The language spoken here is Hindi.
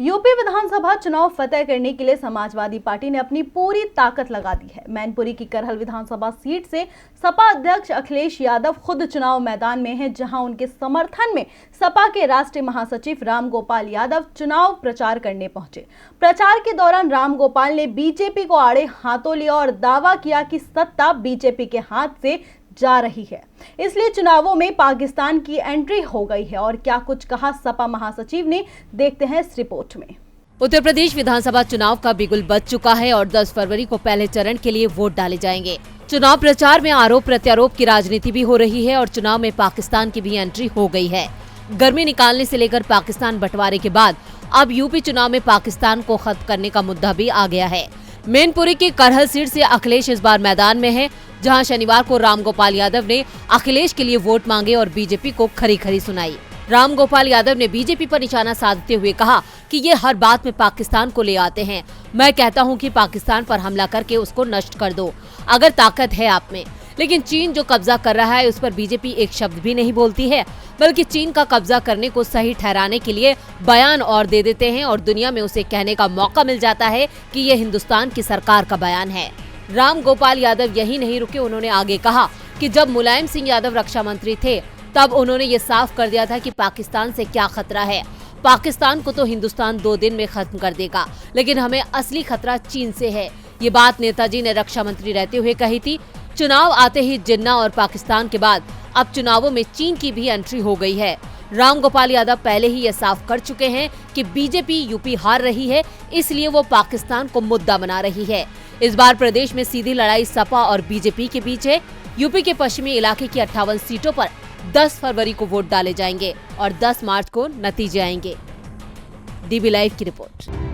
यूपी विधानसभा चुनाव फतेह करने के लिए समाजवादी पार्टी ने अपनी पूरी ताकत लगा दी है। मैनपुरी की करहल विधानसभा सीट से सपा अध्यक्ष अखिलेश यादव खुद चुनाव मैदान में हैं, जहां उनके समर्थन में सपा के राष्ट्रीय महासचिव रामगोपाल यादव चुनाव प्रचार करने पहुंचे। प्रचार के दौरान रामगोपाल ने बीजेपी को आड़े हाथों लिया और दावा किया कि सत्ता बीजेपी के हाथ से जा रही है, इसलिए चुनावों में पाकिस्तान की एंट्री हो गई है। और क्या कुछ कहा सपा महासचिव ने, देखते हैं इस रिपोर्ट में। उत्तर प्रदेश विधानसभा चुनाव का बिगुल बज चुका है और 10 फरवरी को पहले चरण के लिए वोट डाले जाएंगे। चुनाव प्रचार में आरोप प्रत्यारोप की राजनीति भी हो रही है और चुनाव में पाकिस्तान की भी एंट्री हो गई है। गर्मी निकालने से लेकर पाकिस्तान बंटवारे के बाद अब यूपी चुनाव में पाकिस्तान को खत्म करने का मुद्दा भी आ गया है। मैनपुरी की करहल सीट से अखिलेश इस बार मैदान में है, जहां शनिवार को रामगोपाल यादव ने अखिलेश के लिए वोट मांगे और बीजेपी को खरी खरी सुनाई। रामगोपाल यादव ने बीजेपी पर निशाना साधते हुए कहा कि ये हर बात में पाकिस्तान को ले आते हैं। मैं कहता हूं कि पाकिस्तान पर हमला करके उसको नष्ट कर दो, अगर ताकत है आप में। लेकिन चीन जो कब्जा कर रहा है उस पर बीजेपी एक शब्द भी नहीं बोलती है, बल्कि चीन का कब्जा करने को सही ठहराने के लिए बयान और दे देते हैं और दुनिया में उसे कहने का मौका मिल जाता है कि ये हिंदुस्तान की सरकार का बयान है। रामगोपाल यादव यही नहीं रुके, उन्होंने आगे कहा कि जब मुलायम सिंह यादव रक्षा मंत्री थे तब उन्होंने ये साफ कर दिया था कि पाकिस्तान से क्या खतरा है। पाकिस्तान को तो हिंदुस्तान 2 दिन में खत्म कर देगा, लेकिन हमें असली खतरा चीन से है। ये बात नेताजी ने रक्षा मंत्री रहते हुए कही थी। चुनाव आते ही जिन्ना और पाकिस्तान के बाद अब चुनावों में चीन की भी एंट्री हो गई है। रामगोपाल यादव पहले ही ये साफ कर चुके हैं कि बीजेपी यूपी हार रही है, इसलिए वो पाकिस्तान को मुद्दा बना रही है। इस बार प्रदेश में सीधी लड़ाई सपा और बीजेपी के बीच है। यूपी के पश्चिमी इलाके की 58 सीटों पर 10 फरवरी को वोट डाले जाएंगे और 10 मार्च को नतीजे आएंगे। डीबी लाइव की रिपोर्ट।